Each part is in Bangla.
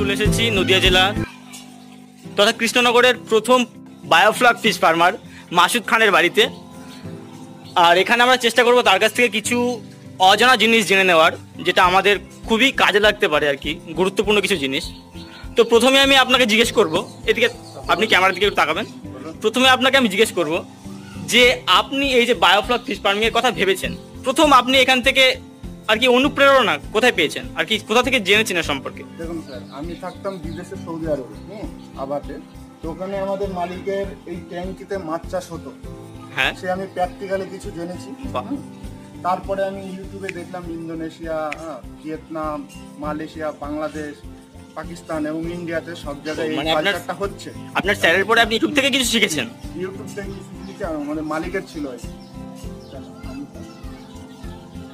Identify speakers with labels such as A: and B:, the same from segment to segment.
A: চলে এসেছি নদিয়া জেলা তথা কৃষ্ণনগরের প্রথম বায়োফ্লক ফিশ ফার্মার মাসুদ খানের বাড়িতে। আর এখানে আমরা চেষ্টা করব তার কাছ থেকে কিছু অজানা জিনিস জেনে নেওয়ার, যেটা আমাদের খুবই কাজে লাগতে পারে আর কি, গুরুত্বপূর্ণ কিছু জিনিস। তো প্রথমে আমি আপনাকে জিজ্ঞেস করব, এদিকে আপনি ক্যামেরার দিকে একটু তাকাবেন। প্রথমে আপনাকে আমি জিজ্ঞেস করব যে আপনি এই যে বায়োফ্লক ফিশ ফার্মিং এর কথা ভেবেছেন, প্রথম আপনি এখান থেকে আর কি অনুপ্রেরণা কোথায় পেয়েছেন, আর কি কোথা থেকে জেনেছেন এর সম্পর্কে?
B: দেখুন স্যার, আমি থাকতাম বিদেশে সৌদি আরবে, আবাতে। তো ওখানে আমাদের মালিকের এই ট্যাঙ্কিতে মাছ চাষ হতো।
A: হ্যাঁ,
B: সে আমি প্র্যাকটিক্যালি কিছু জেনেছি। তারপরে আমি ইউটিউবে দেখলাম Indonesia, Vietnam, Malaysia, Bangladesh, Pakistan এবং ইন্ডিয়াতে সব জায়গায় এই কালচারটা হচ্ছে।
A: আপনার স্যারের পরে আপনি ইউটিউব থেকে কিছু শিখেছেন?
B: ইউটিউব থেকে কিছু শিখেছি, আর আমাদের মালিকের ছিল।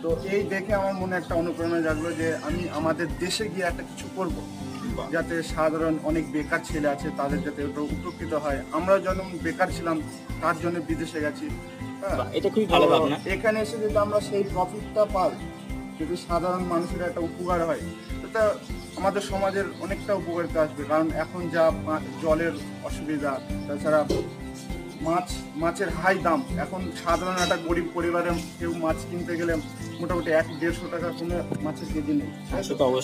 B: তো এই দেখে আমার মনে একটা অনুপ্রেরণা জাগলো যে আমি আমাদের দেশে গিয়ে একটা কিছু করব, যাতে সাধারণ অনেক বেকার ছেলে আছে তাদের যাতে ওটা উপকৃত হয়। আমরা যখন বেকার ছিলাম তার জন্য বিদেশে গেছি।
A: এটা খুবই ভালো ভাবনা।
B: এখানে এসে যদি আমরা সেই প্রফিটটা পাই, যদি সাধারণ মানুষের একটা উপকার হয়, এটা আমাদের সমাজের অনেকটা উপকারিতা আসবে। কারণ এখন যা জলের অসুবিধা, তাছাড়া মাছের হাই দাম, এখন সাধারণ একটা গরিব পরিবারে কেউ মাছ কিনতে গেলে মোটামুটি 100-150 টাকা কোনো মাছের কেজি নেই।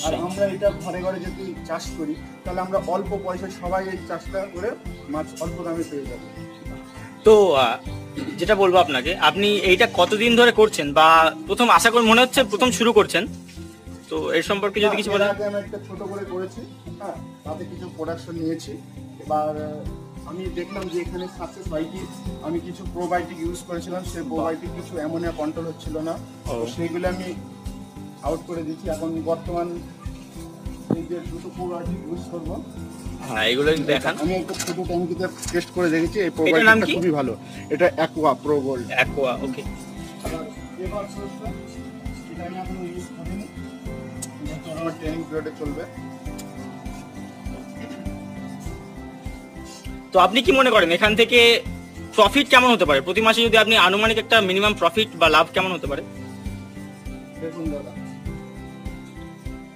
B: আর আমরা এটা ঘরে ঘরে যদি চাষ করি, তাহলে আমরা অল্প পয়সায় সবাই এই চাষটা করে মাছ অল্প দামে পেয়ে যাবো।
A: তো যেটা বলবো আপনাকে, আপনি এইটা কতদিন ধরে করছেন, বা প্রথম আশা করি মনে হচ্ছে প্রথম শুরু করছেন, তো এর সম্পর্কে যদি কিছু বলেন।
B: আগে আমি একটা ছোট করে করেছি, তাতে কিছু প্রোডাকশন নিয়েছি। এবার আমি দেখলাম যে এখানে সাকসেস হয় কি, আমি কিছু প্রোবায়োটিক ইউজ করেছিলাম, সেই প্রোবায়োটিক কিছু অ্যামোনিয়া কন্ট্রোল হচ্ছিল না, তো সেইগুলো আমি আউট করে দিচ্ছি। এখন বর্তমান এই যে দুটো প্রোবায়োটিক ইউজ করবো,
A: হ্যাঁ এগুলো দেখান।
B: আমি একটা ছোট ট্যাঙ্কিতে টেস্ট করে দেখেছি, এই প্রোবায়োটিকটা খুবই ভালো। এটা অ্যাকোয়া প্রো গোল্ড।
A: অ্যাকোয়া, ওকে।
B: এবার সোর্সটা এটা আমি এখন ইউজ করিনি, এটা আমার ট্রেনিং পিরিয়ডে চলবে।
A: তো আপনি কি মনে করেন এখান থেকে প্রফিট কেমন হতে পারে প্রতি মাসে, যদি আপনি আনুমানিক একটা মিনিমাম প্রফিট বা লাভ কেমন হতে পারে?
B: দেখুন দাদা,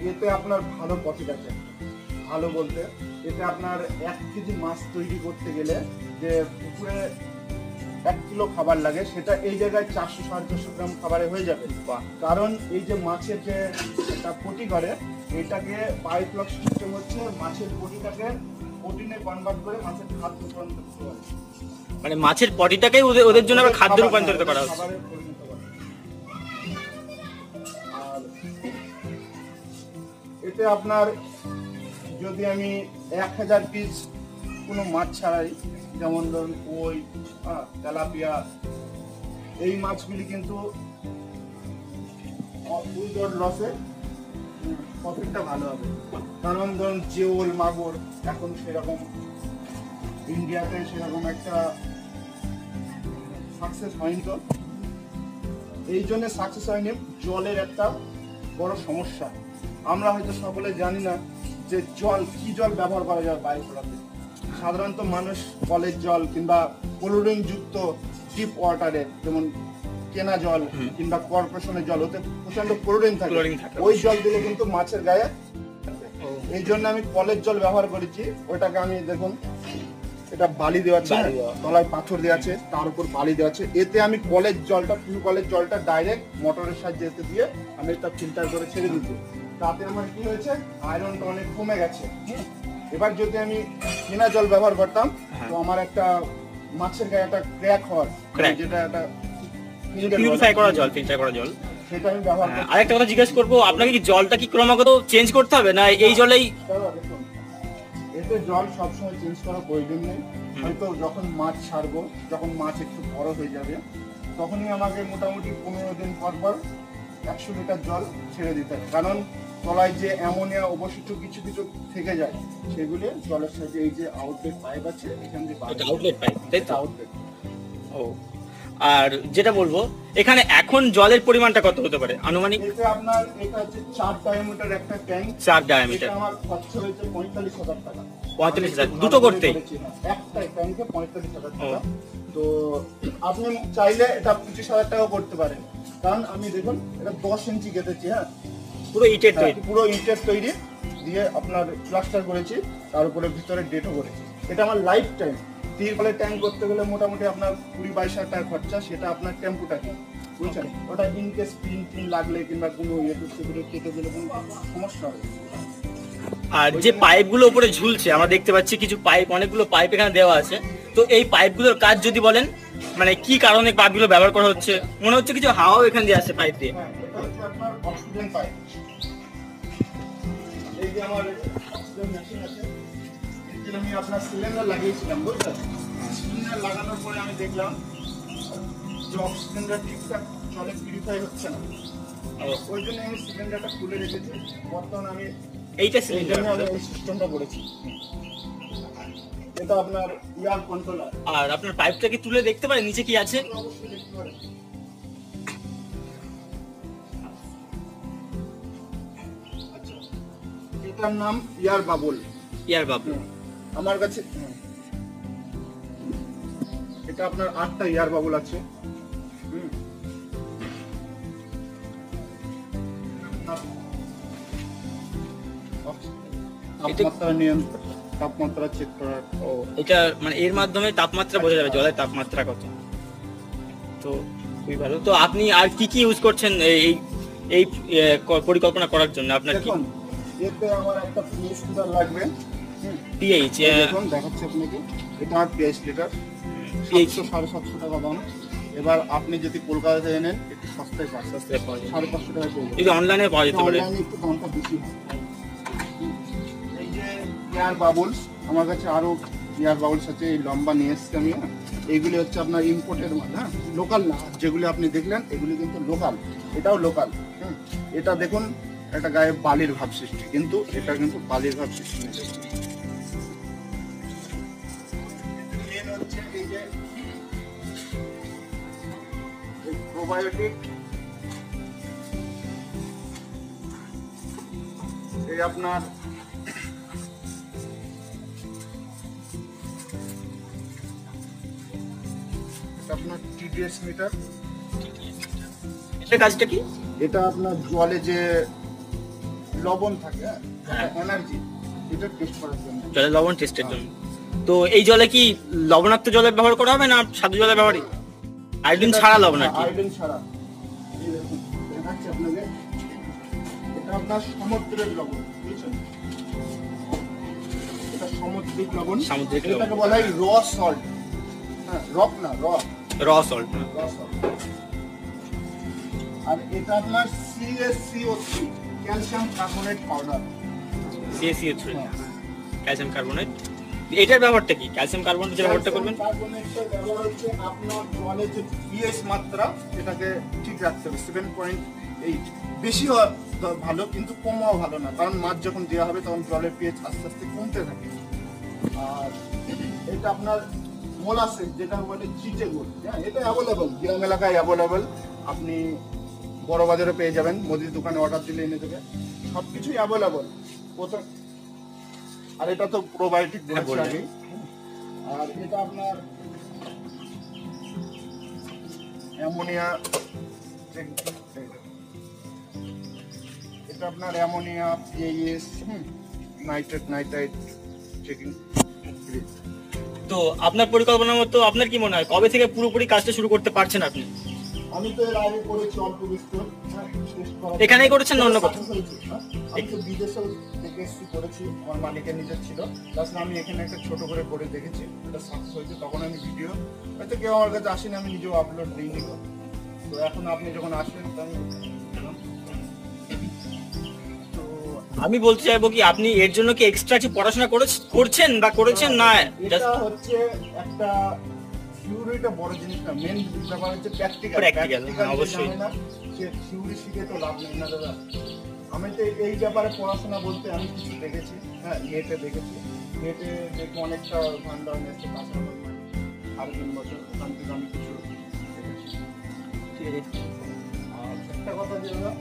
B: এতে আপনার ভালো প্রফিট আছে। ভালো বলতে এতে আপনার 1 কেজি মাছ তৈরি করতে গেলে যে পুকুরে 1 কিলো খাবার লাগে, সেটা এই জায়গায় 400-450 গ্রাম খাবারে হয়ে যাবে। কারণ এই যে মাছের যে একটা পটি করে, এটাকে বায়োফ্লক সিস্টেম হচ্ছে মাছের পটিটাকে প্রোটিনে কনভার্ট করে মাছের খাদ্য রূপান্তরিত করে।
A: মানে মাছের পটিটাকেই ওদের জন্য আবার খাদ্য রূপান্তরিত করা হচ্ছে।
B: আর এতে আপনার যদি আমি 1000 পিস কোনো মাছ ছাড়াই, যেমন ধরুন কই, তেলাপিয়া, এই মাছগুলি কিন্তু উইদাউট লসে প্রফিটটা ভালো হবে। কারণ ধরুন জিওল, মাগুর এখন সেরকম ইন্ডিয়াতে সেরকম একটা সাকসেস হয়নি। তো এই জন্য সাকসেস হয়নি, জলের একটা বড় সমস্যা। আমরা হয়তো সকলে জানি না যে কি জল ব্যবহার করা যায় বায়োফ্লকে। সাধারণত মানুষ কলের জল কিংবা ক্লোরিন যুক্ত ডিপ ওয়াটারে, যেমন কেনা জল কিংবা কর্পোরেশনের জল, ওতে প্রচন্ড ক্লোরিন থাকে, ওই জল দিলে কিন্তু মাছের গায়ে। এই জন্য আমি কলের জল ব্যবহার করেছি। ওইটাকে আমি দেখুন, এটা বালি দেওয়া আছে, তলায় পাথর দেওয়া আছে, তার উপর বালি দেওয়া আছে। এতে আমি কলের জলটা, পিউ কলের জলটা ডাইরেক্ট মোটরের সাহায্যে এতে দিয়ে আমি এটা ফিল্টার করে ছেড়ে দিচ্ছি। তাতে আমার কি হয়েছে, আয়রনটা অনেক কমে গেছে। এবার যদি আমি কেনা জল ব্যবহার করতাম, তো আমার একটা মাছের গায়ে একটা ক্র্যাক হওয়ার, যেটা একটা
A: পিউরিফাই করা জল, ফিল্টার করা জল,
B: সেটা আমি ব্যবহার করতাম।
A: আরেকটা কথা জিজ্ঞেস করবো, আপনাকে কি জলটা কি ক্রমাগত চেঞ্জ করতে হবে, না এই জলেই?
B: এতে জল সবসময় চেঞ্জ করার প্রয়োজন নেই। হয়তো যখন মাছ ছাড়বো, যখন মাছ একটু বড় হয়ে যাবে, তখনই আমাকে মোটামুটি 15 দিন পর পর 100 লিটার জল ছেড়ে দিতে হবে। কারণ তলায় যে অ্যামোনিয়া অবশিষ্ট কিছু কিছু থেকে যায়, সেগুলি জলের সাথে এই যে আউটলেট পাইপ আছে, এখান থেকে
A: আউটলেট পাইপ, তাই তো?
B: আউটলেট।
A: ও, আর যেটা বলবো, এখানে এখন জলের পরিমাণটা কত হতে পারে আনুমানিক?
B: এতে আপনার এটা হচ্ছে 4 ডায়ামিটার একটা ট্যাঙ্ক।
A: 4 ডায়ামিটার।
B: আমার খরচ হয়েছে 45,000 টাকা।
A: 45,000 দুটো করতে?
B: একটা ট্যাঙ্কে 45,000 টাকা। তো আপনি চাইলে এটা 25,000 টাকা করতে পারেন। কারণ আমি দেখুন এটা 10 ইঞ্চি কেটেছি, পুরো ইটের তৈরি, দিয়ে আপনার প্লাস্টার করেছি, তার উপরে ভিতরে ডেটও করেছি। এটা আমার লাইফ টাইম। তিরপলে ট্যাঙ্ক করতে গেলে মোটামুটি আপনার 20-22 টাকা খরচা, সেটা আপনার টেম্পুটাকে বুঝছেন। ওটা ইনকেস পিন লাগলে কিংবা কোনো কেটে দিলে কোনো সমস্যা হবে।
A: আর যে পাইপগুলো উপরে ঝুলছে আমরা দেখতে পাচ্ছি কিছু পাইপ, অনেকগুলো পাইপ এখানে দেওয়া আছে। তো এই পাইপগুলোর কাজ যদি বলেন, মানে কি কারণে পাইপগুলো ব্যবহার করা হচ্ছে? মনে হচ্ছে কিছু হাওয়াও এখান দিয়ে আসে পাইপ দিয়ে।
B: হ্যাঁ, এটা হচ্ছে আপনার অক্সিজেন পাইপ। এই যে আমার অক্সিজেন মেশিন আছে, এখানে আমি আপনার সিলিন্ডার লাগিয়েছিলাম, বুঝলেন। সিলিন্ডার লাগানোর পরে আমি দেখলাম যে অক্সিজেনটা ঠিকঠাক জলে পিউরিফাই হচ্ছে না। ওই জন্য আমি সিলিন্ডারটা খুলে রেখেছি। বর্তমানে আমি
A: এইটা
B: এই
A: সিলিন্ডার।
B: জন্য আমি এই সিস্টেমটা করেছি। এটা আপনার এয়ার কন্ট্রোলার।
A: আর আপনার পাইপটা কি তুলে দেখতে পারেন নিচে কি আছে?
B: অবশ্যই দেখতে পারেন। আচ্ছা, এটার নাম এয়ার বাবল।
A: ইয়ার বাবু।
B: আমার কাছে এটা আপনার 8টা এয়ার বাবল আছে। তাপমাত্রা নিয়ন্ত্রণ, তাপমাত্রা চেক করার।
A: ও, এটা মানে এর মাধ্যমে তাপমাত্রা বোঝা যাবে, জলের তাপমাত্রা কত। তো খুবই ভালো। তো আপনি আর কি কি ইউজ করছেন এই এই পরিকল্পনা করার জন্য? আপনার কি
B: দেখুন, এতে আমার একটা পিএইচ লিটার লাগবে।
A: পিএইচ?
B: দেখুন দেখাচ্ছি আপনাকে, এটা আমার পিএইচ লিটার। 700-750 টাকা দাম। এবার আপনি যদি কলকাতা থেকে নেন একটু সস্তায় পাবেন, 550 টাকা পেয়ে যাবেন।
A: এটা অনলাইনে পাওয়া যেতে পারে।
B: অনলাইনে একটু দামটা বেশি হয়। এই যে এয়ার বাবলস, আমার কাছে আরো এয়ার বাবলস আছে, এই লম্বা নিয়ে এসছি আমি। এইগুলি হচ্ছে আপনার ইম্পোর্টের মাল, হ্যাঁ, লোকাল না। যেগুলি আপনি দেখলেন এগুলি কিন্তু লোকাল, এটাও লোকাল। এটা দেখুন, একটা গায়ে বালির ভাব সৃষ্টি, কিন্তু এটা কিন্তু বালির ভাব সৃষ্টি নেই। মেন হচ্ছে এই যে প্রোবায়োটিক, এই আপনার আপনার টিডিএস মিটার।
A: এটার কাজটা কি?
B: এটা আপনার জলে যে লবণ থাকে, এনার্জি, এটা টেস্ট করার জন্য।
A: জলে লবণ টেস্টের জন্য। তো এই জলে কি লবণাক্ত জলের ব্যবহার করা হবে না সাদা জলের ব্যবহারই? আয়োডিন ছাড়া লবণ আর কি?
B: আয়োডিন ছাড়া। এই দেখুন, দেখাচ্ছি আপনাকে। এটা আপনার সমুদ্রের লবণ, বুঝছেন? এটা সামুদ্রিক লবণ।
A: সামুদ্রিক লবণ।
B: এটাকে বলা হয় র সল্ট। হ্যাঁ, রক না, র
A: সল্ট।
B: সল্ট। আর এটা আপনার CaCO3, calcium carbonate powder.
A: CaCO3, calcium carbonate. এটার ব্যবহারটা কি? ক্যালসিয়াম কার্বনেট যে ব্যবহারটা করবেন?
B: কার্বনেটের ব্যবহার হচ্ছে আপনার জলের যে pH মাত্রা, সেটাকে ঠিক রাখতে হবে 7.8। বেশি হওয়া ভালো, কিন্তু কমও ভালো না, কারণ মাছ যখন দেওয়া হবে তখন জলের pH আস্তে আস্তে কমতে থাকে। আর এটা আপনার মোলাসেস, যেটা বলে চিটে গুড়, হ্যাঁ, এটা অ্যাভেলেবল, গ্রাম এলাকায় অ্যাভেলেবল। আপনি বড় বাজারে পেয়ে যাবেন, মুদির দোকানে অর্ডার দিলে এনে দেবে, সবকিছুই অ্যাভেলেবল। প্রথম, আর এটা তো প্রোবায়োটিক বলেছি আগে। আর এটা আপনার অ্যামোনিয়া, এটা আপনার ammonia, pH, nitrate, nitrite checking.
A: তো আপনার পরিকল্পনা মতো আপনার কি মনে হয় কবে থেকে পুরোপুরি কাজটা শুরু করতে পারছেন আপনি?
B: আমি তো এর আগে করেছি অল্প বিস্তর,
A: এখানেই করেছেন না অন্য কোথাও?
B: আমি তো বিদেশেও দেখে এসেছি, করেছি, আমার মালিকের নিজের ছিল। তাছাড়া আমি এখানে একটা ছোট করে দেখেছি, এটা সাকসেস হয়েছে। তখন আমি ভিডিও, হয়তো কেউ আমার কাছে আসেনি, আমি নিজেও আপলোড দিইনি। তো এখন আপনি যখন আসেন, তো
A: আমি বলতে চাইবো কি, আপনি এর জন্য কি এক্সট্রা কিছু পড়াশোনা করছেন বা করেছেন না?
B: এটা হচ্ছে একটা থিওরিটা বড় জিনিস না, মেন ব্যাপার হচ্ছে প্র্যাকটিক্যাল।
A: অবশ্যই
B: না, যে থিওরি শিখে তো লাভ নেই না দাদা। আমি তো এই ব্যাপারে পড়াশোনা বলতে আমি কিছু দেখেছি, হ্যাঁ, নেটে দেখেছি। নেটে দেখে অনেকটা ভান্ডার নেছে, কাঁচামাল আর 3 বছর ওখান থেকে আমি কিছু দেখেছি। আর একটা কথা যে দাদা,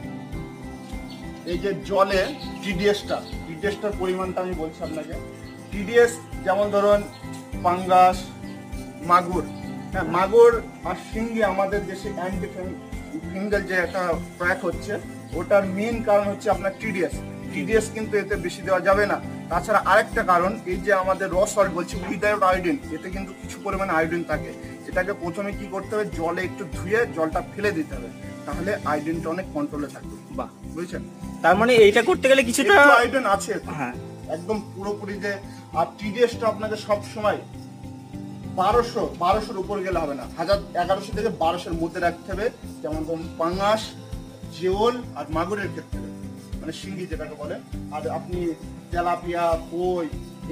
B: এই যে জলে টিডিএসটার পরিমাণটা আমি বলছি আপনাকে। টিডিএস যেমন ধরুন পাঙ্গাস, মাগুর, হ্যাঁ, মাগুর আর শিঙ্গি আমাদের দেশে অ্যান্টি ফিঙ্গাল যে একটা ক্র্যাক হচ্ছে, ওটার মেন কারণ হচ্ছে আপনার টিডিএস। টিডিএস কিন্তু এতে বেশি দেওয়া যাবে না। তাছাড়া আরেকটা কারণ, এই যে আমাদের র সল্ট বলছি উইদাউট আয়োডিন, এতে কিন্তু কিছু পরিমাণে আয়োডিন থাকে। এটাকে প্রথমে কি করতে হবে, জলে একটু ধুয়ে জলটা ফেলে দিতে হবে, তাহলে আয়োডিনটা অনেক কন্ট্রোলে থাকবে।
A: বাহ,
B: বুঝছেন?
A: তার মানে এইটা করতে গেলে কিছুটা
B: আয়োডিন আছে।
A: হ্যাঁ,
B: একদম পুরোপুরি যে। আর টিডিএসটা আপনাকে সব সময় 1200 উপর গেলে হবে না, 1100 থেকে 1200 মধ্যে রাখতে হবে। যেমন ধরুন পাঙ্গাস, জিওল আর মাগুরের ক্ষেত্রে, মানে শিঙ্গি যেটাকে বলে। আর আপনি তেলাপিয়া, কই,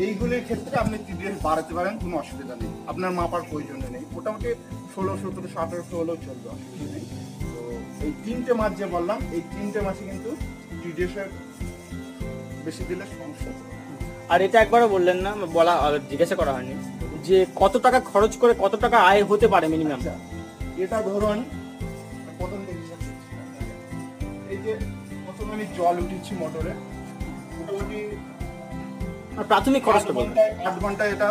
B: এইগুলির ক্ষেত্রে আপনি টিডিএস বাড়াতে পারেন, কোনো অসুবিধা নেই, আপনার মাপার প্রয়োজন নেই। মোটামুটি 16, 17, 1800 হলেও চলবে, অসুবিধা নেই। তো এই 3টে মাছ যে বললাম, এই 3টে মাছে কিন্তু টিডিএস এর বেশি দিলে সমস্যা।
A: আর এটা একবারও বললেন না, জিজ্ঞাসা করা হয়নি যে কত টাকা খরচ করে কত টাকা আয় হতে পারে মিনিমাম।
B: এটা ধরুন প্রথম এই যে প্রথমে আমি জল উঠিয়েছি মোটরে, মোটামুটি
A: প্রাথমিক খরচটা
B: 8 ঘন্টায় এটা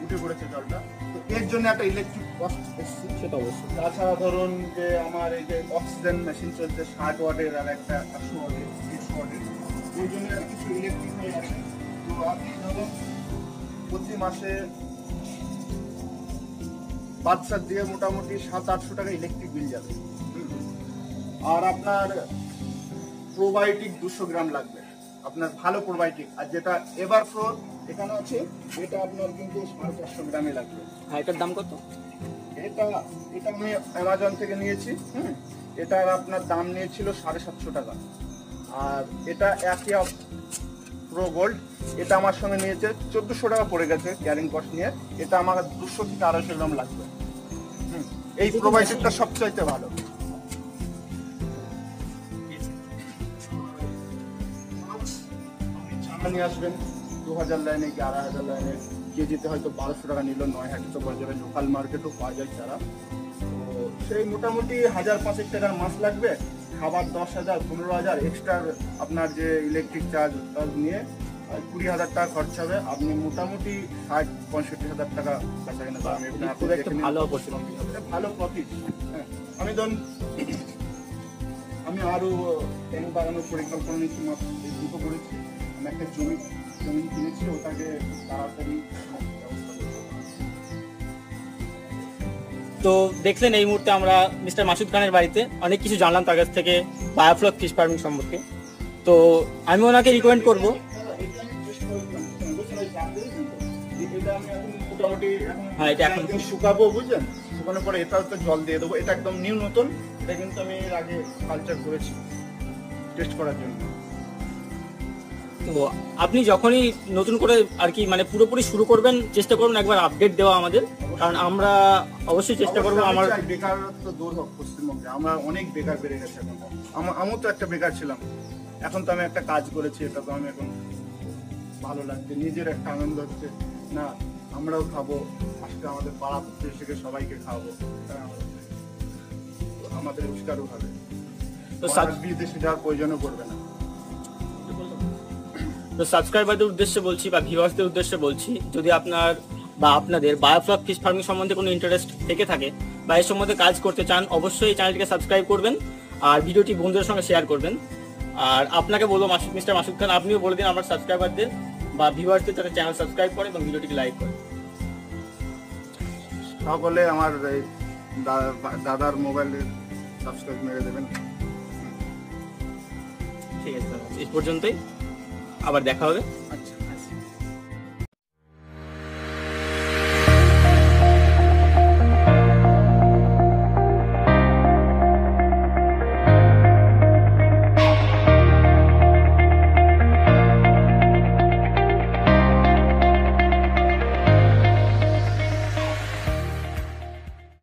B: উঠে পড়েছে জলটা। তো এর জন্য একটা ইলেকট্রিক কস্ট এসছে,
A: সেটা অবশ্যই।
B: তাছাড়া ধরুন যে আমার এই যে অক্সিজেন মেশিন চলছে 60 ওয়াটের আর একটা 100 ওয়াটের, 100 ওয়াটের, ওই জন্য আর কিছু ইলেকট্রিক হয়ে আছে। তো আপনি ধরুন প্রতি মাসে বাচ্চার দিয়ে মোটামুটি 700-800 টাকা ইলেকট্রিক বিল যাবে। আর আপনার প্রোবায়োটিক 200 গ্রাম লাগবে, আপনার ভালো প্রোবায়োটিক। আর যেটা এভার ফ্লো এখানে আছে, এটা আপনার কিন্তু 450 গ্রামই লাগবে।
A: হ্যাঁ, এটার দাম কত?
B: এটা আমি অ্যামাজন থেকে নিয়েছি। এটার আপনার দাম নিয়েছিল 750 টাকা। আর এটা অ্যাকিয়া প্রো গোল্ড, এটা আমার সঙ্গে নিয়েছে 1400 টাকা পড়ে গেছে ক্যারিং কস্ট নিয়ে। এটা আমার 200 থেকে 250 গ্রাম লাগবে। এই প্রোবায়োটিকটা সবচাইতে ভালো। নিয়ে আসবেন 2000 লাইনে কি 2500 লাইনে, কেজিতে হয়তো 1200 টাকা নিল, 9 তো পাওয়া যাবে, লোকাল মার্কেটও পাওয়া যায় চারা। তো সেই মোটামুটি 1000-500 টাকার মাছ লাগবে, খাবার 10,000, 15,000 এক্সট্রা আপনার যে ইলেকট্রিক চার্জ নিয়ে 20,000 টাকা খরচ হবে। আপনি মোটামুটি 60-65,000 টাকা কাছাকাছি
A: ভালো অপরচুনিটি,
B: ভালো প্রফিট। হ্যাঁ, আমি আরো ট্যাঙ্ক বাগানোর পরিকল্পনা নিচ্ছি, দুটো করেছি। আমি একটা জমি কিনেছি, ওটাকে তাড়াতাড়ি
A: তো দেখলেন এই মুহূর্তে আমরা মিস্টার মাসুদ খানের বাড়িতে অনেক কিছু জানলাম তার কাছ থেকে বায়োফ্লক ফিশ ফার্মিং সম্পর্কে। তো আমি ওনাকে রিকমেন্ড করবো, হ্যাঁ এটা এখন
B: শুকাবো, বুঝলেন? শুকানোর পরে এটাও তো জল দিয়ে দেবো। এটা একদম নিউ নতুন, এটা কিন্তু আমি এর আগে কালচার করেছি টেস্ট করার জন্য।
A: তো আপনি যখনই নতুন করে আর কি মানে পুরোপুরি শুরু করবেন, চেষ্টা করুন একবার আপডেট দেওয়া আমাদের, কারণ আমরা অবশ্যই চেষ্টা করবো। আমার
B: বেকারত্ব দূর হোক পশ্চিমবঙ্গে, আমরা অনেক বেকার বেড়ে গেছে এখন। আমিও তো একটা বেকার ছিলাম, এখন তো আমি একটা কাজ করেছি, এটা তো আমি এখন ভালো লাগছে, নিজের একটা আনন্দ হচ্ছে। না আমরাও খাবো, আজকে আমাদের পাড়া প্রতিবেশীকে সবাইকে খাওয়াবো, আমাদের রোজগারও হবে,
A: তো
B: বিদেশে যাওয়ার প্রয়োজনও পড়বে না।
A: তো সাবস্ক্রাইবারদের উদ্দেশ্যে বলছি বা ভিউয়ার্সদের উদ্দেশ্যে বলছি, যদি আপনার বা আপনাদের বায়োফ্লক ফিশ ফার্মিং সম্বন্ধে কোনো ইন্টারেস্ট থেকে থাকে বা এর সম্বন্ধে কাজ করতে চান, অবশ্যই এই চ্যানেলটিকে সাবস্ক্রাইব করবেন আর ভিডিওটি বন্ধুদের সঙ্গে শেয়ার করবেন। আর আপনাকে বলবো মিস্টার মাসুদ খান, আপনিও বলে দিন আমার সাবস্ক্রাইবারদের বা ভিউয়ার্সদের যাতে চ্যানেল সাবস্ক্রাইব করে এবং ভিডিওটিকে লাইক করে।
B: সকলে আমার দাদার মোবাইলে সাবস্ক্রাইব মেরে দেবেন।
A: ঠিক আছে, এই পর্যন্তই, আবার দেখা হবে।